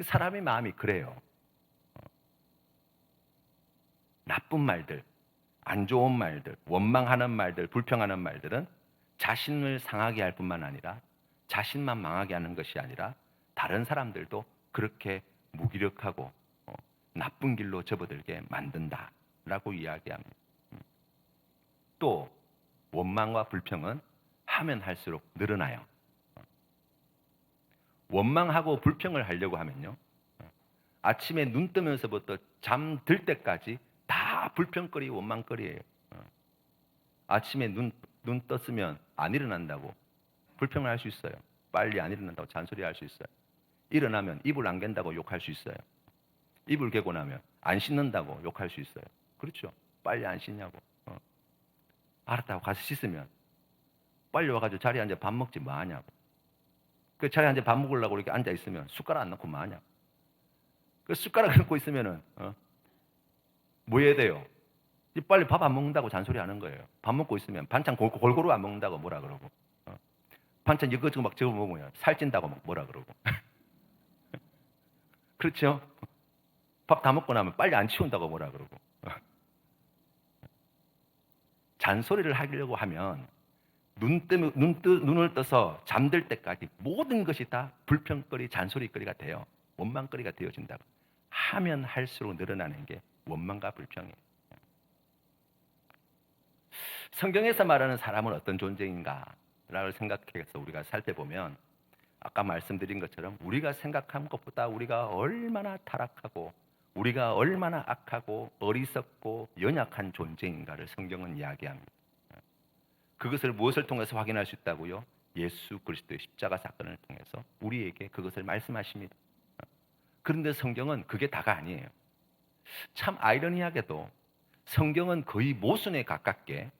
사람의 마음이 그래요. 나쁜 말들, 안 좋은 말들, 원망하는 말들, 불평하는 말들은 자신을 상하게 할 뿐만 아니라 자신만 망하게 하는 것이 아니라 다른 사람들도 그렇게 무기력하고 나쁜 길로 접어들게 만든다라고 이야기합니다. 또 원망과 불평은 하면 할수록 늘어나요. 원망하고 불평을 하려고 하면요, 아침에 눈 뜨면서부터 잠들 때까지 다 불평거리, 원망거리예요. 아침에 눈 떴으면 안 일어난다고 불평을 할 수 있어요. 빨리 안 일어난다고 잔소리할 수 있어요. 일어나면 이불 안 갠다고 욕할 수 있어요. 이불 개고 나면 안 씻는다고 욕할 수 있어요. 그렇죠? 빨리 안 씻냐고. 알았다고 가서 씻으면 빨리 와가지고 자리에 앉아 밥 먹지 뭐 하냐고. 그 자리에 앉아 밥 먹으려고 이렇게 앉아 있으면 숟가락 안 넣고 뭐 하냐고. 그 숟가락 넣고 있으면은 뭐 해야 돼요? 빨리 밥 안 먹는다고 잔소리 하는 거예요. 밥 먹고 있으면 반찬 골고루 안 먹는다고 뭐라 그러고, 반찬 이것저것 막 적어 먹으면 살찐다고 막 뭐라 그러고. 그렇죠? 밥 다 먹고 나면 빨리 안 치운다고 뭐라 그러고. 잔소리를 하려고 하면 눈을 떠서 잠들 때까지 모든 것이 다 불평거리, 잔소리거리가 돼요. 원망거리가 되어진다고. 하면 할수록 늘어나는 게 원망과 불평이에요. 성경에서 말하는 사람은 어떤 존재인가라고 생각해서 우리가 살펴보면 아까 말씀드린 것처럼 우리가 생각한 것보다 우리가 얼마나 타락하고 우리가 얼마나 악하고 어리석고 연약한 존재인가를 성경은 이야기합니다. 그것을 무엇을 통해서 확인할 수 있다고요? 예수 그리스도의 십자가 사건을 통해서 우리에게 그것을 말씀하십니다. 그런데 성경은 그게 다가 아니에요. 참 아이러니하게도 성경은 거의 모순에 가깝게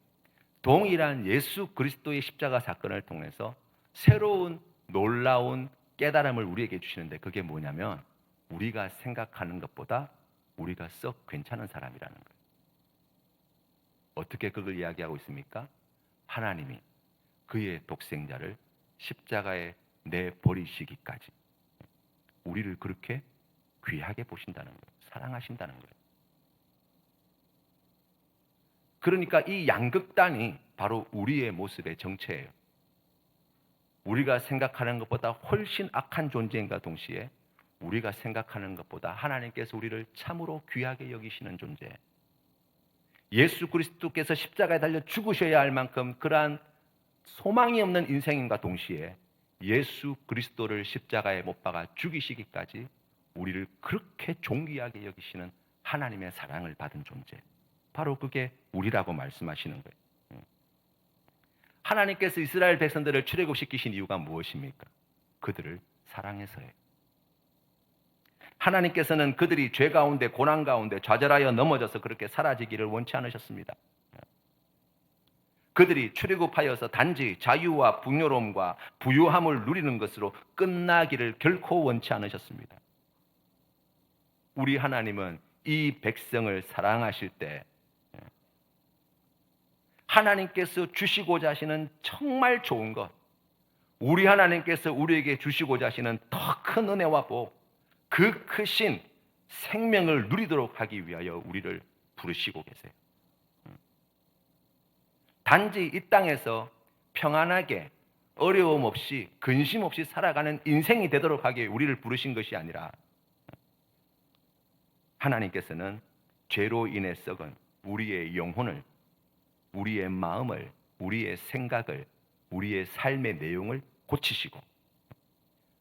동일한 예수 그리스도의 십자가 사건을 통해서 새로운 놀라운 깨달음을 우리에게 주시는데 그게 뭐냐면 우리가 생각하는 것보다 우리가 썩 괜찮은 사람이라는 거예요. 어떻게 그걸 이야기하고 있습니까? 하나님이 그의 독생자를 십자가에 내버리시기까지 우리를 그렇게 귀하게 보신다는 거예요. 사랑하신다는 거예요. 그러니까 이 양극단이 바로 우리의 모습의 정체예요. 우리가 생각하는 것보다 훨씬 악한 존재인가 동시에 우리가 생각하는 것보다 하나님께서 우리를 참으로 귀하게 여기시는 존재. 예수 그리스도께서 십자가에 달려 죽으셔야 할 만큼 그러한 소망이 없는 인생인가 동시에 예수 그리스도를 십자가에 못 박아 죽이시기까지 우리를 그렇게 존귀하게 여기시는 하나님의 사랑을 받은 존재. 바로 그게 우리라고 말씀하시는 거예요. 하나님께서 이스라엘 백성들을 출애굽시키신 이유가 무엇입니까? 그들을 사랑해서예요. 하나님께서는 그들이 죄 가운데 고난 가운데 좌절하여 넘어져서 그렇게 사라지기를 원치 않으셨습니다. 그들이 출애굽하여서 단지 자유와 풍요로움과 부유함을 누리는 것으로 끝나기를 결코 원치 않으셨습니다. 우리 하나님은 이 백성을 사랑하실 때 하나님께서 주시고자 하시는 정말 좋은 것, 우리 하나님께서 우리에게 주시고자 하시는 더 큰 은혜와 복, 그 크신 생명을 누리도록 하기 위하여 우리를 부르시고 계세요. 단지 이 땅에서 평안하게 어려움 없이 근심 없이 살아가는 인생이 되도록 하기 위해 우리를 부르신 것이 아니라 하나님께서는 죄로 인해 썩은 우리의 영혼을, 우리의 마음을, 우리의 생각을, 우리의 삶의 내용을 고치시고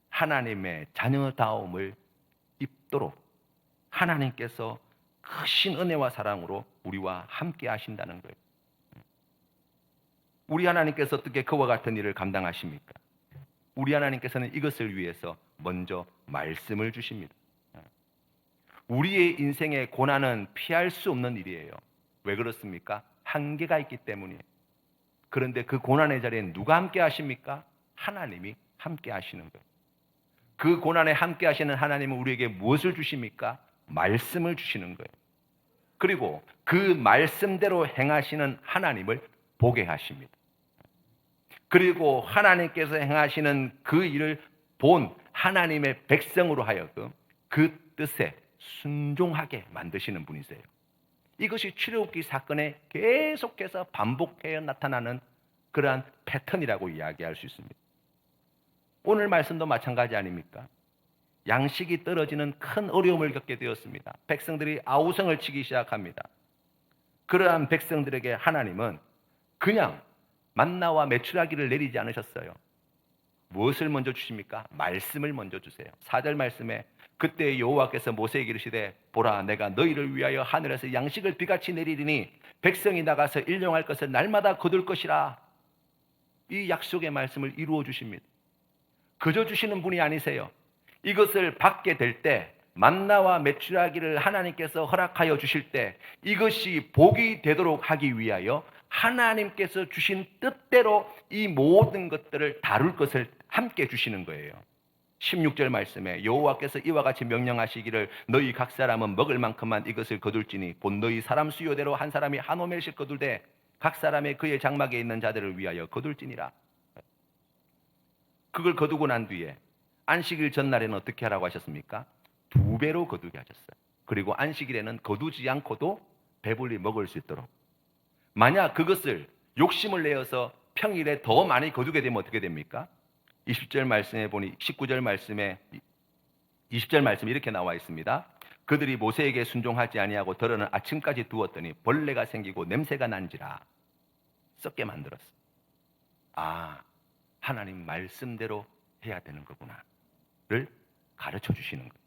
하나님의 자녀다움을 입도록 하나님께서 크신 은혜와 사랑으로 우리와 함께 하신다는 거예요. 우리 하나님께서 어떻게 그와 같은 일을 감당하십니까? 우리 하나님께서는 이것을 위해서 먼저 말씀을 주십니다. 우리의 인생의 고난은 피할 수 없는 일이에요. 왜 그렇습니까? 한계가 있기 때문이에요. 그런데 그 고난의 자리에 누가 함께 하십니까? 하나님이 함께 하시는 거예요. 그 고난에 함께 하시는 하나님은 우리에게 무엇을 주십니까? 말씀을 주시는 거예요. 그리고 그 말씀대로 행하시는 하나님을 보게 하십니다. 그리고 하나님께서 행하시는 그 일을 본 하나님의 백성으로 하여금 그 뜻에 순종하게 만드시는 분이세요. 이것이 출애굽기 사건에 계속해서 반복해서 나타나는 그러한 패턴이라고 이야기할 수 있습니다. 오늘 말씀도 마찬가지 아닙니까? 양식이 떨어지는 큰 어려움을 겪게 되었습니다. 백성들이 아우성을 치기 시작합니다. 그러한 백성들에게 하나님은 그냥 만나와 메추라기를 내리지 않으셨어요. 무엇을 먼저 주십니까? 말씀을 먼저 주세요. 4절 말씀에 그때 여호와께서 모세에게 이르시되 보라 내가 너희를 위하여 하늘에서 양식을 비같이 내리리니 백성이 나가서 일용할 것을 날마다 거둘 것이라. 이 약속의 말씀을 이루어 주십니다. 그저 주시는 분이 아니세요. 이것을 받게 될 때 만나와 메추라기를 하나님께서 허락하여 주실 때 이것이 복이 되도록 하기 위하여 하나님께서 주신 뜻대로 이 모든 것들을 다룰 것을 함께 주시는 거예요. 16절 말씀에 여호와께서 이와 같이 명령하시기를 너희 각 사람은 먹을 만큼만 이것을 거둘지니 곧 너희 사람 수요대로 한 사람이 한 오멜씩 거둘되 각 사람의 그의 장막에 있는 자들을 위하여 거둘지니라. 그걸 거두고 난 뒤에 안식일 전날에는 어떻게 하라고 하셨습니까? 2배로 거두게 하셨어요. 그리고 안식일에는 거두지 않고도 배불리 먹을 수 있도록. 만약 그것을 욕심을 내어서 평일에 더 많이 거두게 되면 어떻게 됩니까? 20절 말씀에 보니 19절 말씀에 20절 말씀에 이렇게 나와 있습니다. 그들이 모세에게 순종하지 아니하고 덜어는 아침까지 두었더니 벌레가 생기고 냄새가 난지라. 썩게 만들었어. 아, 하나님 말씀대로 해야 되는 거구나를 가르쳐 주시는 거예요.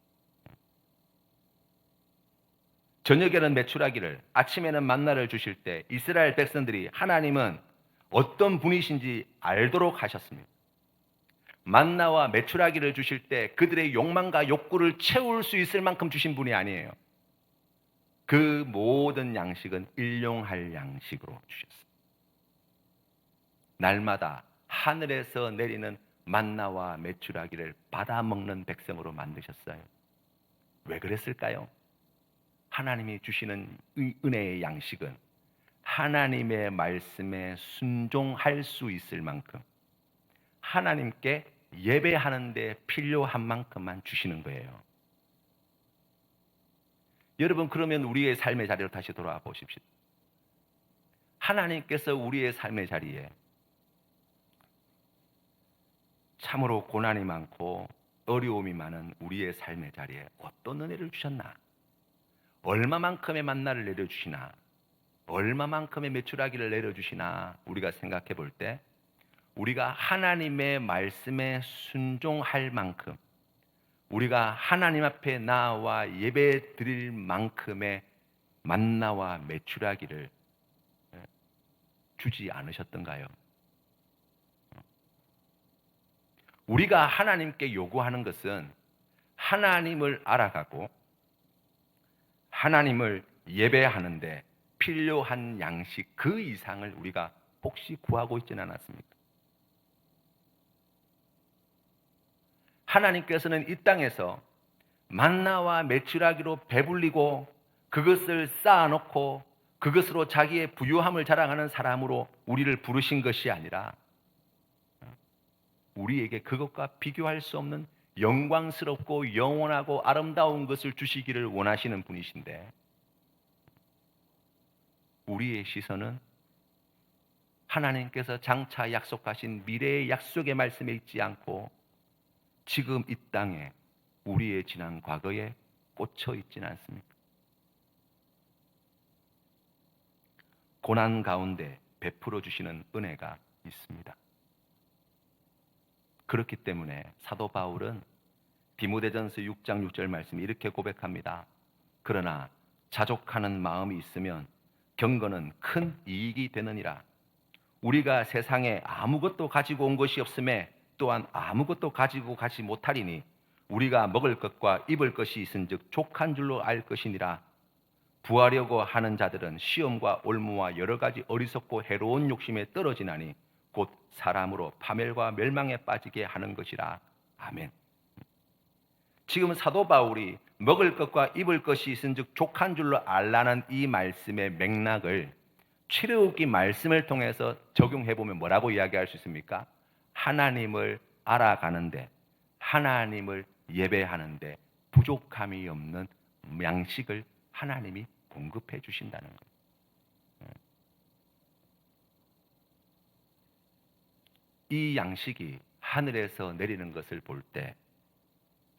저녁에는 메추라기를, 아침에는 만나를 주실 때 이스라엘 백성들이 하나님은 어떤 분이신지 알도록 하셨습니다. 만나와 메추라기를 주실 때 그들의 욕망과 욕구를 채울 수 있을 만큼 주신 분이 아니에요. 그 모든 양식은 일용할 양식으로 주셨어요. 날마다 하늘에서 내리는 만나와 메추라기를 받아 먹는 백성으로 만드셨어요. 왜 그랬을까요? 하나님이 주시는 은혜의 양식은 하나님의 말씀에 순종할 수 있을 만큼 하나님께 예배하는 데 필요한 만큼만 주시는 거예요. 여러분, 그러면 우리의 삶의 자리로 다시 돌아와 보십시오. 하나님께서 우리의 삶의 자리에 참으로 고난이 많고 어려움이 많은 우리의 삶의 자리에 어떤 은혜를 주셨나? 얼마만큼의 만나를 내려주시나? 얼마만큼의 메추라기를 내려주시나? 우리가 생각해 볼 때 우리가 하나님의 말씀에 순종할 만큼, 우리가 하나님 앞에 나와 예배 드릴 만큼의 만나와 메추라기를 주지 않으셨던가요? 우리가 하나님께 요구하는 것은 하나님을 알아가고 하나님을 예배하는데 필요한 양식 그 이상을 우리가 혹시 구하고 있지는 않았습니까? 하나님께서는 이 땅에서 만나와 메추라기로 배불리고 그것을 쌓아놓고 그것으로 자기의 부유함을 자랑하는 사람으로 우리를 부르신 것이 아니라 우리에게 그것과 비교할 수 없는 영광스럽고 영원하고 아름다운 것을 주시기를 원하시는 분이신데 우리의 시선은 하나님께서 장차 약속하신 미래의 약속의 말씀에 있지 않고 지금 이 땅에 우리의 지난 과거에 꽂혀 있지는 않습니까? 고난 가운데 베풀어 주시는 은혜가 있습니다. 그렇기 때문에 사도 바울은 디모데전서 6장 6절 말씀에 이렇게 고백합니다. 그러나 자족하는 마음이 있으면 경건은 큰 이익이 되느니라. 우리가 세상에 아무것도 가지고 온 것이 없음에 또한 아무것도 가지고 가지 못하리니 우리가 먹을 것과 입을 것이 있은즉 족한 줄로 알 것이니라. 구하려고 하는 자들은 시험과 올무와 여러 가지 어리석고 해로운 욕심에 떨어지나니 곧 사람으로 파멸과 멸망에 빠지게 하는 것이라. 아멘. 지금 사도 바울이 먹을 것과 입을 것이 있은즉 족한 줄로 알라는 이 말씀의 맥락을 출애굽기 말씀을 통해서 적용해 보면 뭐라고 이야기할 수 있습니까? 하나님을 알아가는데, 하나님을 예배하는데 부족함이 없는 양식을 하나님이 공급해 주신다는 거예요. 이 양식이 하늘에서 내리는 것을 볼 때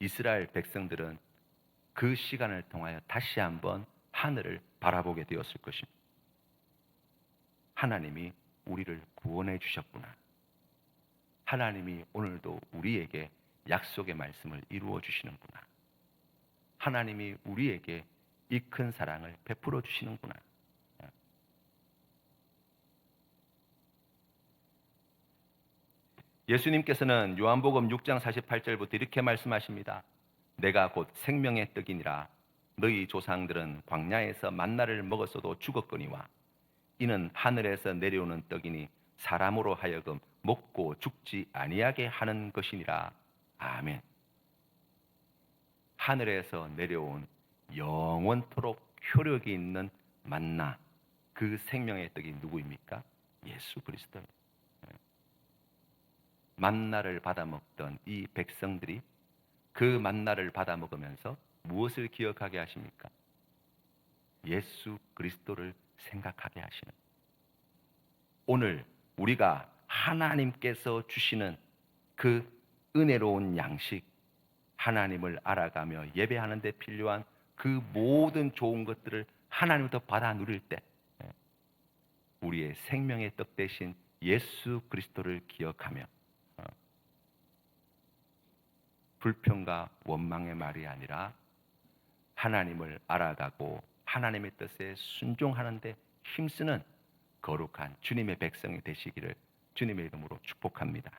이스라엘 백성들은 그 시간을 통하여 다시 한번 하늘을 바라보게 되었을 것입니다. 하나님이 우리를 구원해 주셨구나. 하나님이 오늘도 우리에게 약속의 말씀을 이루어 주시는구나. 하나님이 우리에게 이 큰 사랑을 베풀어 주시는구나. 예수님께서는 요한복음 6장 48절부터 이렇게 말씀하십니다. 내가 곧 생명의 떡이니라. 너희 조상들은 광야에서 만나를 먹었어도 죽었거니와 이는 하늘에서 내려오는 떡이니 사람으로 하여금 먹고 죽지 아니하게 하는 것이니라. 아멘. 하늘에서 내려온 영원토록 효력이 있는 만나, 그 생명의 떡이 누구입니까? 예수 그리스도. 만나를 받아 먹던 이 백성들이 그 만나를 받아 먹으면서 무엇을 기억하게 하십니까? 예수 그리스도를 생각하게 하시는. 오늘 우리가 하나님께서 주시는 그 은혜로운 양식, 하나님을 알아가며 예배하는 데 필요한 그 모든 좋은 것들을 하나님부터 받아 누릴 때 우리의 생명의 떡 대신 예수 그리스도를 기억하며 불평과 원망의 말이 아니라 하나님을 알아가고 하나님의 뜻에 순종하는 데 힘쓰는 거룩한 주님의 백성이 되시기를 주님의 이름으로 축복합니다.